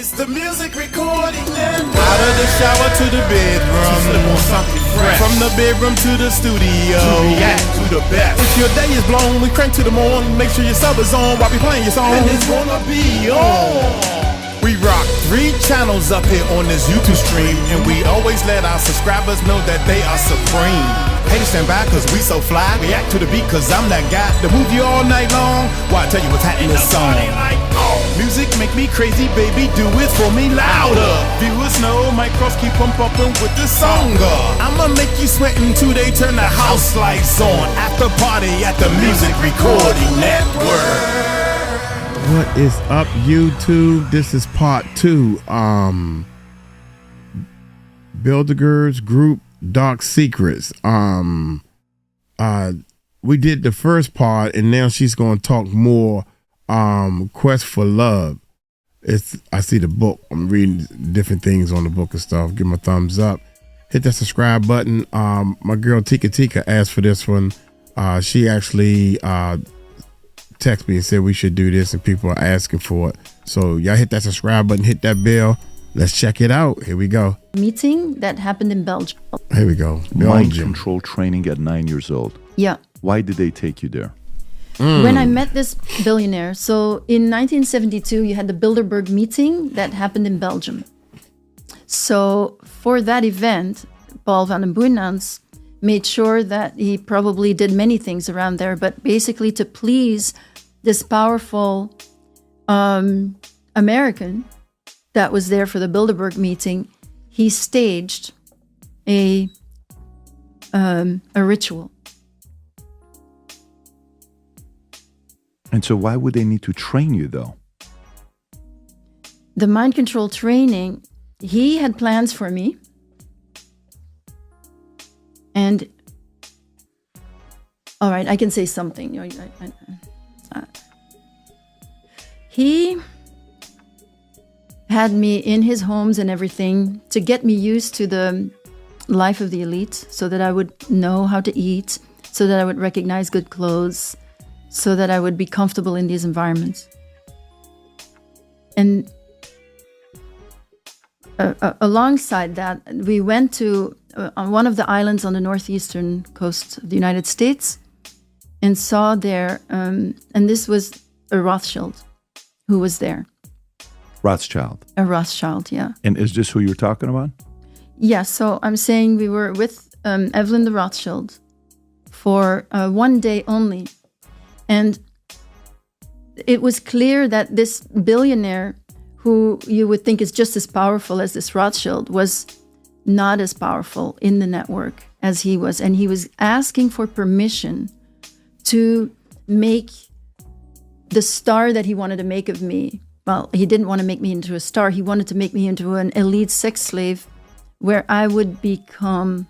It's the music recording network. Out of the shower to the bedroom, slip on something fresh. From the bedroom to the studio, to react to the best. If your day is blown, we crank to the morn. Make sure your sub is on while we playing your song. And it's gonna be on. We rock 3 channels up here on this YouTube stream, and we always let our subscribers know that they are supreme. Haters stand by cause we so fly. React to the beat cause I'm that guy to move you all night long. Why I tell you what's happening in this song. Music make me crazy, baby, do it for me louder. Viewers know my cross keep on pumping with the song. I'ma make you sweat until they turn the house lights on. After party at the Music Recording Network. What is up, YouTube? This is part 2. Bilderberg's group Dark Secrets. We did the first part, and now she's gonna talk more. Quest for Love. I see the book. I'm reading different things on the book and stuff. Give me a thumbs up. Hit that subscribe button. My girl 𝗟𝗢𝗡𝗞𝗦 asked for this one. She actually texted me and said we should do this, and people are asking for it. So y'all hit that subscribe button, hit that bell. Let's check it out. Here we go. Meeting that happened in Belgium. Here we go. Mind control training at 9 years old. Yeah. Why did they take you there? When I met this billionaire, so in 1972, you had the Bilderberg meeting that happened in Belgium. So for that event, 𝗟𝗢𝗡𝗞𝗦 made sure that he probably did many things around there, but basically to please this powerful American that was there for the Bilderberg meeting, he staged a ritual. And so why would they need to train you, though? The mind control training, he had plans for me. And, all right, I can say something. He had me in his homes and everything to get me used to the life of the elite so that I would know how to eat, so that I would recognize good clothes, so that I would be comfortable in these environments. And alongside that, we went to on one of the islands on the northeastern coast of the United States and saw there, and this was a Rothschild who was there. Rothschild. A Rothschild, yeah. And is this who you're talking about? Yeah, so I'm saying we were with Evelyn the Rothschild for 1 day only. And it was clear that this billionaire, who you would think is just as powerful as this Rothschild, was not as powerful in the network as he was. And he was asking for permission to make the star that he wanted to make of me. Well, he didn't want to make me into a star. He wanted to make me into an elite sex slave where I would become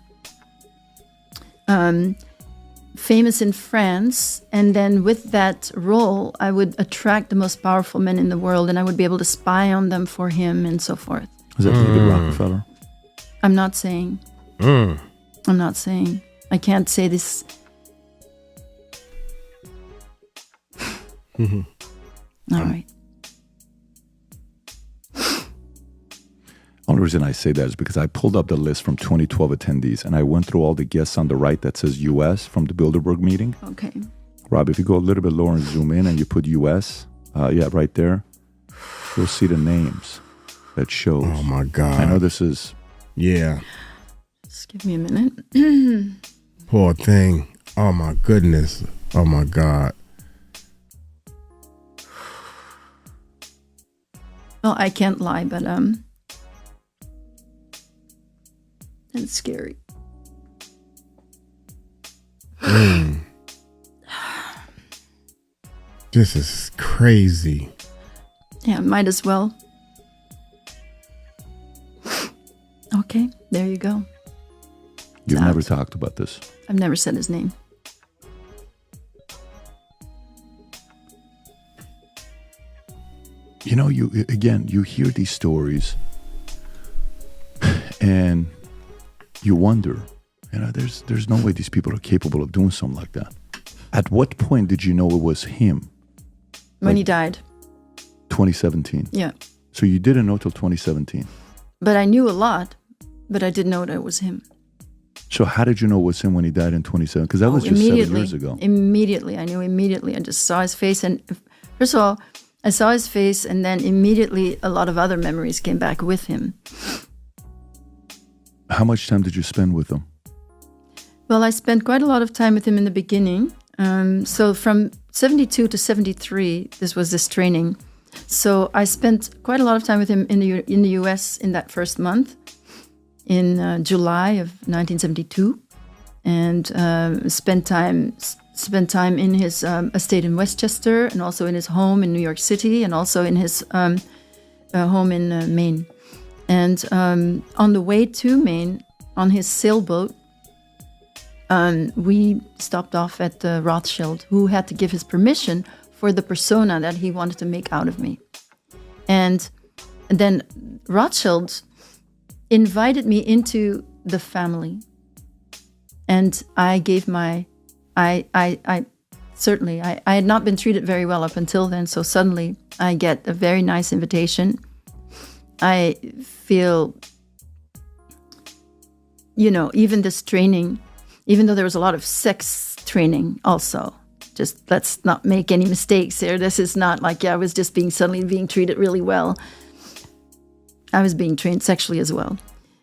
famous in France, and then with that role, I would attract the most powerful men in the world, and I would be able to spy on them for him and so forth. Is that David Rockefeller? I'm not saying. I'm not saying. I can't say this. All right. Only reason I say that is because I pulled up the list from 2012 attendees, and I went through all the guests on the right that says U.S. from the Bilderberg meeting. Okay. Rob, if you go a little bit lower and zoom in and you put U.S., yeah, right there, you'll see the names that shows. Oh, my God. I know this is... Yeah. Just give me a minute. Poor thing. Oh, my goodness. Oh, my God. Well, I can't lie, but it's scary. This is crazy. Yeah, might as well. Okay, there you go. You've never talked about this. I've never said his name. You know, you hear these stories and you wonder, there's no way these people are capable of doing something like that. At what point did you know it was him? When he died. 2017. Yeah. So you didn't know till 2017. But I knew a lot, but I didn't know that it was him. So how did you know it was him when he died in 2017? Because that was just 7 years ago. Immediately. I knew immediately. I just saw his face. And first of all, I saw his face, and then immediately a lot of other memories came back with him. How much time did you spend with him? Well, I spent quite a lot of time with him in the beginning. So from 72 to 73, this training. So I spent quite a lot of time with him in the U.S. in that first month, in July of 1972, and spent time in his estate in Westchester, and also in his home in New York City, and also in his home in Maine. And on the way to Maine, on his sailboat, we stopped off at Rothschild, who had to give his permission for the persona that he wanted to make out of me. And then Rothschild invited me into the family. And I gave I had not been treated very well up until then, so suddenly I get a very nice invitation. I feel, even this training, even though there was a lot of sex training also, just let's not make any mistakes here. This is not like I was just suddenly being treated really well. I was being trained sexually as well.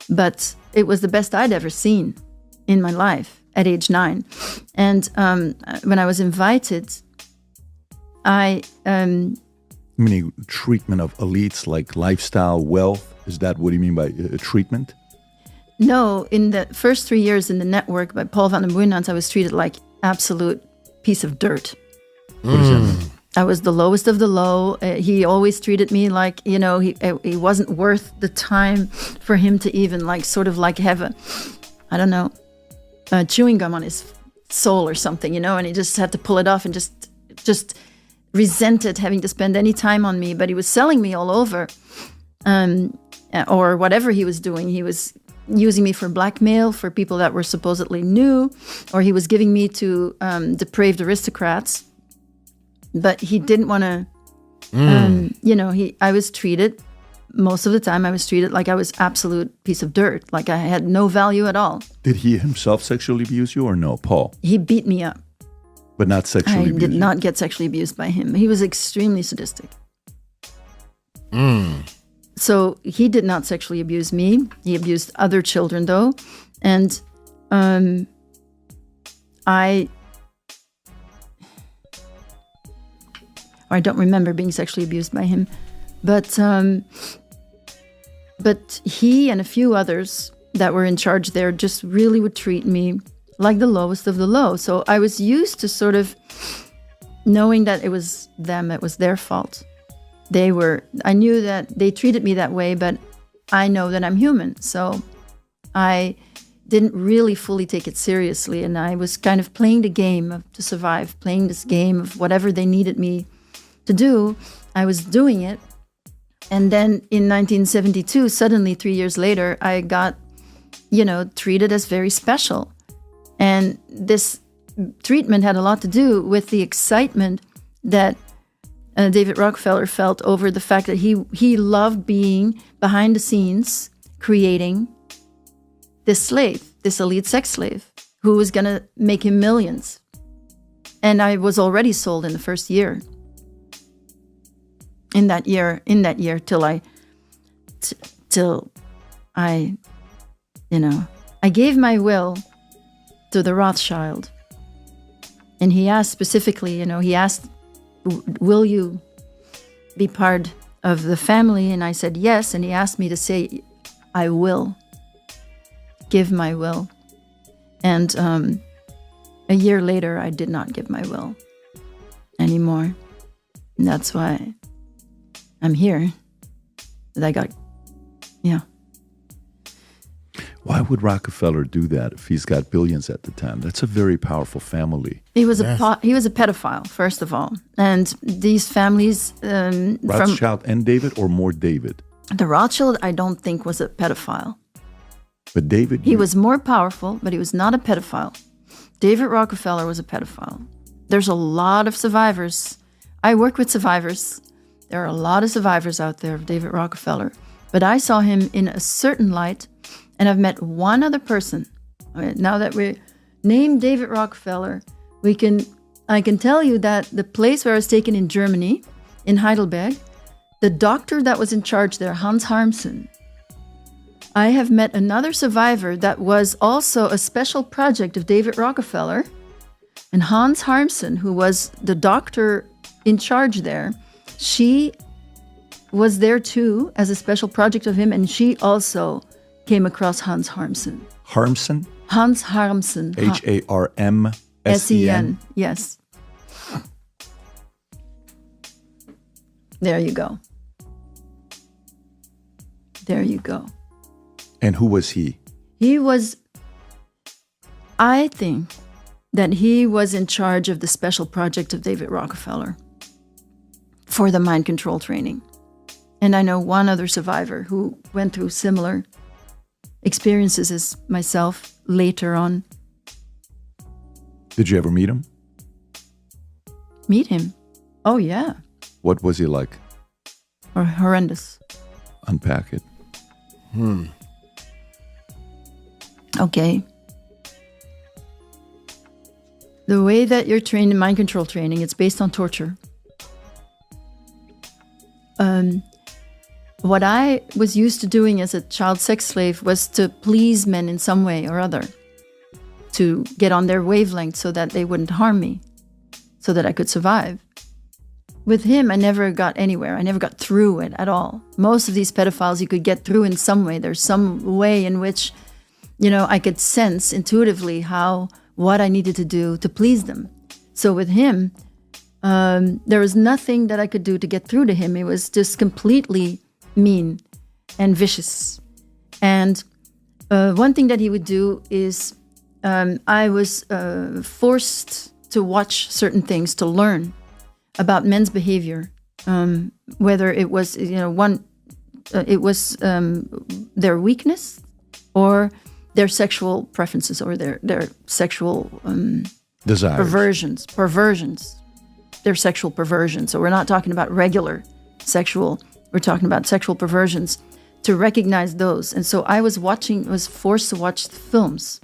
But it was the best I'd ever seen in my life at age 9. And when I was invited, Meaning treatment of elites, like lifestyle, wealth? Is that what you mean by treatment? No, in the first 3 years in the network by Paul van den Boeynants, I was treated like absolute piece of dirt. What does that mean? I was the lowest of the low. He always treated me like, he wasn't worth the time for him to even have a chewing gum on his soul or something, and he just had to pull it off and just resented having to spend any time on me. But he was selling me all over, or whatever he was doing. He was using me for blackmail for people that were supposedly new, or he was giving me to depraved aristocrats. But he didn't want to, I was treated, most of the time I was treated like I was absolute piece of dirt, like I had no value at all. Did he himself sexually abuse you or no, Paul? He beat me up. But not sexually abused I did not get sexually abused by him. He was extremely sadistic. So he did not sexually abuse me. He abused other children, though. And I don't remember being sexually abused by him. But he and a few others that were in charge there just really would treat me like the lowest of the low. So I was used to sort of knowing that it was them, it was their fault. I knew that they treated me that way, but I know that I'm human. So I didn't really fully take it seriously. And I was kind of playing the game to survive, playing this game of whatever they needed me to do. I was doing it. And then in 1972, suddenly 3 years later, I got, treated as very special. And this treatment had a lot to do with the excitement that David Rockefeller felt over the fact that he loved being behind the scenes, creating this slave, this elite sex slave, who was going to make him millions. And I was already sold in the first year. In that year, till I gave my will to the Rothschild. And he asked specifically, will you be part of the family? And I said yes. And he asked me to say, I will give my will. And a year later, I did not give my will anymore. And that's why I'm here. Why would Rockefeller do that if he's got billions at the time? That's a very powerful family. He was a pedophile, first of all. And these families... Rothschild and David, or more David? The Rothschild, I don't think, was a pedophile. But David... He was more powerful, but he was not a pedophile. David Rockefeller was a pedophile. There's a lot of survivors. I work with survivors. There are a lot of survivors out there of David Rockefeller, but I saw him in a certain light, and I've met one other person. I mean, now that we named David Rockefeller, I can tell you that the place where I was taken in Germany, in Heidelberg, the doctor that was in charge there, Hans Harmsen, I have met another survivor that was also a special project of David Rockefeller. And Hans Harmsen, who was the doctor in charge there, she was there too as a special project of him. And she also came across Hans Harmsen. Harmsen? Hans Harmsen. Harmsen. Yes. There you go. There you go. And who was he? I think that he was in charge of the special project of David Rockefeller for the mind control training. And I know one other survivor who went through similar experiences as myself later on. Did you ever meet him? Meet him? Oh, yeah. What was he like? Or horrendous. Unpack it. Okay. The way that you're trained in mind control training, it's based on torture. What I was used to doing as a child sex slave was to please men in some way or other, to get on their wavelength so that they wouldn't harm me, so that I could survive. With him, I never got anywhere. I never got through it at all. Most of these pedophiles, you could get through in some way. There's some way in which, I could sense intuitively what I needed to do to please them. So with him, there was nothing that I could do to get through to him. It was just completely mean and vicious. And one thing that he would do is I was forced to watch certain things to learn about men's behavior, whether it was, it was their weakness or their sexual preferences or their sexual desires, perversions, their sexual perversions. So we're not talking about regular sexual. We're talking about sexual perversions, to recognize those. And so I was forced to watch the films.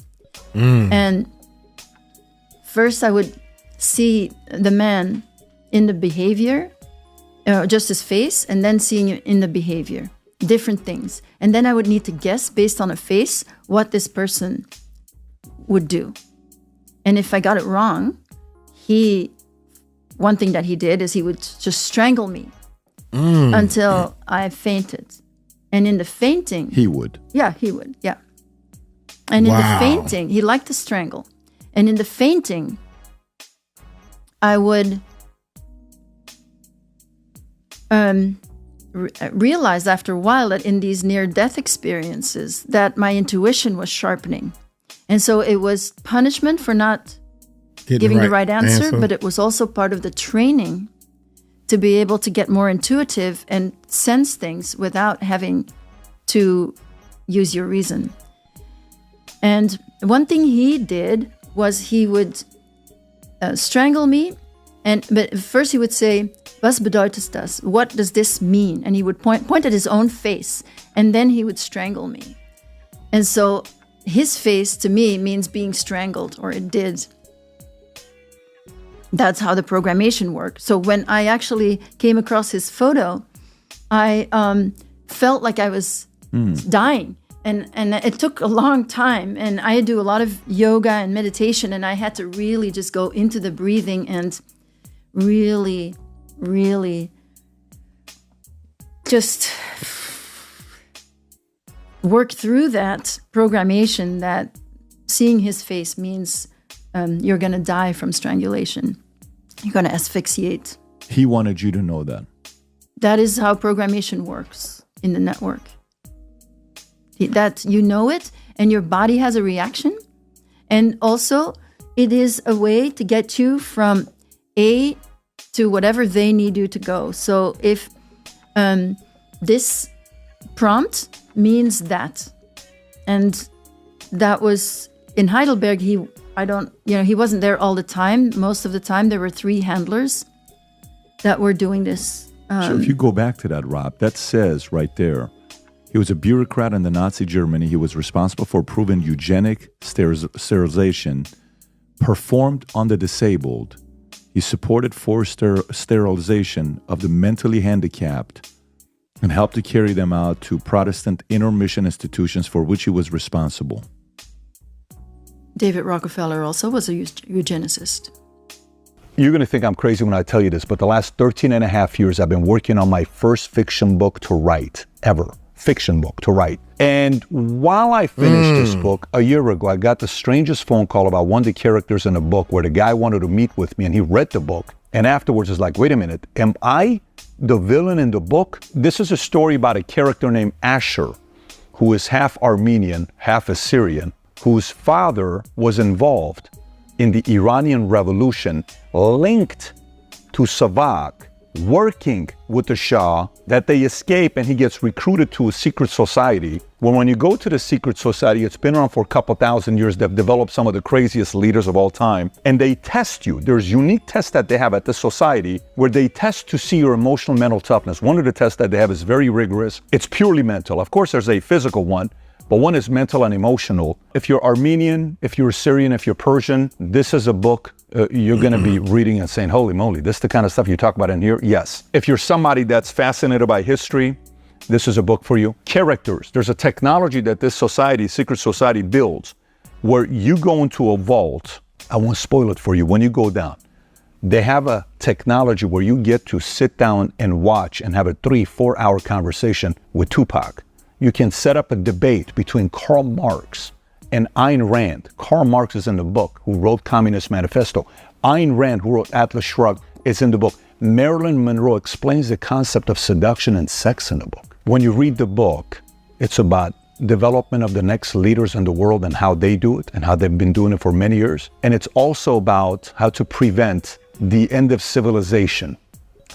And first I would see the man in the behavior, just his face, and then seeing him in the behavior, different things. And then I would need to guess based on a face what this person would do. And if I got it wrong, one thing that he did is he would just strangle me until I fainted. And in the fainting... He would? Yeah, he would, yeah. And in the fainting, he liked to strangle. And in the fainting, I would realize after a while that in these near-death experiences that my intuition was sharpening. And so it was punishment for not giving the right answer, but it was also part of the training to be able to get more intuitive and sense things without having to use your reason. And one thing he did was he would strangle me, but first he would say, "Was bedeutet das? What does this mean?" And he would point at his own face, and then he would strangle me. And so his face to me means being strangled, or it did. That's how the programmation worked. So when I actually came across his photo, I felt like I was dying. And it took a long time. And I do a lot of yoga and meditation. And I had to really just go into the breathing and really, really just work through that programmation that seeing his face means you're going to die from strangulation. You're going to asphyxiate. He wanted you to know that. That is how programmation works in the network. That you know it, and your body has a reaction. And also, it is a way to get you from A to whatever they need you to go. So if this prompt means that, and that was in Heidelberg, he wasn't there all the time. Most of the time, there were 3 handlers that were doing this So if you go back to that, Rob, that says right there, he was a bureaucrat in the Nazi Germany. He was responsible for proving eugenic sterilization performed on the disabled. He supported forced sterilization of the mentally handicapped and helped to carry them out to Protestant intermission institutions for which he was responsible. David Rockefeller also was a eugenicist. You're going to think I'm crazy when I tell you this, but the last 13 and a half years, I've been working on my first fiction book to write, ever. Fiction book to write. And while I finished this book a year ago, I got the strangest phone call about one of the characters in the book where the guy wanted to meet with me and he read the book. And afterwards is like, wait a minute, am I the villain in the book? This is a story about a character named Asher, who is half Armenian, half Assyrian, whose father was involved in the Iranian Revolution, linked to Savak, working with the Shah, that they escape and he gets recruited to a secret society. When you go to the secret society, it's been around for a couple thousand years. They've developed some of the craziest leaders of all time. And they test you. There's unique tests that they have at the society where they test to see your emotional mental toughness. One of the tests that they have is very rigorous. It's purely mental. Of course, there's a physical one, but one is mental and emotional. If you're Armenian, if you're Syrian, if you're Persian, this is a book you're going to be reading and saying, holy moly, this is the kind of stuff you talk about in here? Yes. If you're somebody that's fascinated by history, this is a book for you. Characters. There's a technology that this society, secret society, builds where you go into a vault. I won't spoil it for you. When you go down, they have a technology where you get to sit down and watch and have a 3-4 hour conversation with Tupac. You can set up a debate between Karl Marx and Ayn Rand. Karl Marx is in the book, who wrote Communist Manifesto. Ayn Rand, who wrote Atlas Shrugged, is in the book. Marilyn Monroe explains the concept of seduction and sex in the book. When you read the book, it's about development of the next leaders in the world and how they do it and how they've been doing it for many years. And it's also about how to prevent the end of civilization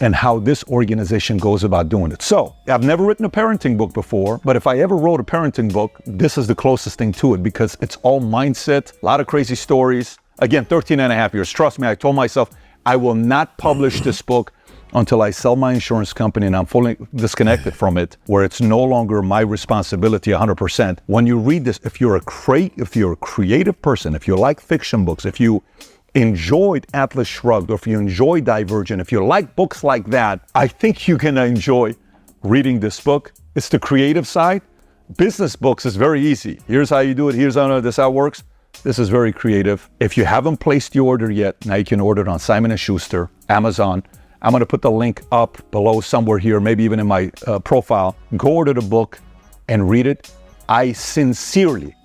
and how this organization goes about doing it. So, I've never written a parenting book before, but if I ever wrote a parenting book, this is the closest thing to it because it's all mindset, a lot of crazy stories. Again, 13 and a half years. Trust me, I told myself I will not publish this book until I sell my insurance company and I'm fully disconnected from it, where it's no longer my responsibility 100%. When you read this, if you're a creative person, if you like fiction books, if you enjoyed Atlas Shrugged, or if you enjoy Divergent, if you like books like that, I think you're gonna enjoy reading this book. It's the creative side. Business books is very easy. Here's how you do it. Here's how this how it works. This is very creative. If you haven't placed your order yet, now you can order it on Simon & Schuster, Amazon. I'm gonna put the link up below somewhere here, maybe even in my profile. Go order the book and read it.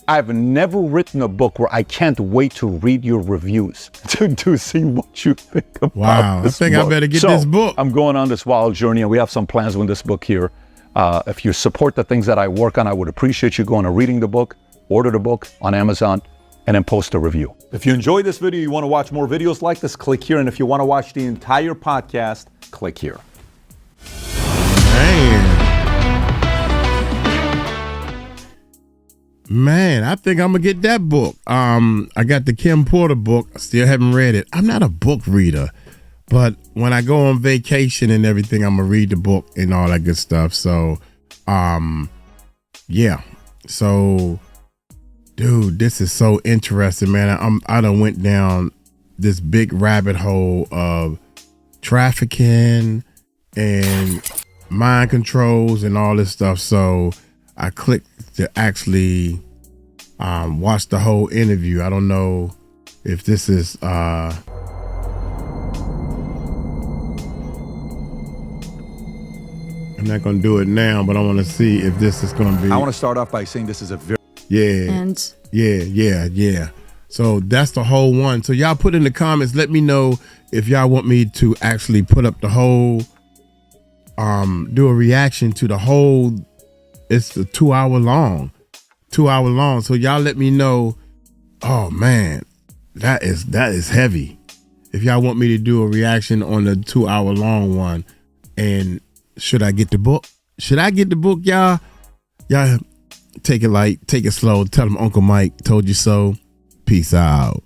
I've never written a book where I can't wait to read your reviews to see what you think about this book. I better get this book. I'm going on this wild journey, and we have some plans with this book here. If you support the things that I work on, I would appreciate you going and reading the book, order the book on Amazon, and then post a review. If you enjoyed this video, you want to watch more videos like this, click here. And if you want to watch the entire podcast, click here. Man, I think I'm gonna get that book. I got the Kim Porter book. I still haven't read it. I'm not a book reader, but when I go on vacation and everything, I'm gonna read the book and all that good stuff. So, yeah. So, dude, this is so interesting, man. I done went down this big rabbit hole of trafficking and mind controls and all this stuff. So I clicked to actually watch the whole interview. I don't know if this is I'm not gonna do it now, but I want to see if this is gonna be. I want to start off by saying this is a very yeah. So that's the whole one. So y'all put in the comments, let me know if y'all want me to actually put up the whole do a reaction to the whole. It's a 2 hour long. So y'all let me know. Oh man, that is heavy. If y'all want me to do a reaction on the 2 hour long one, and should I get the book? Y'all take it light, take it slow. Tell them Uncle Mike told you so. Peace out.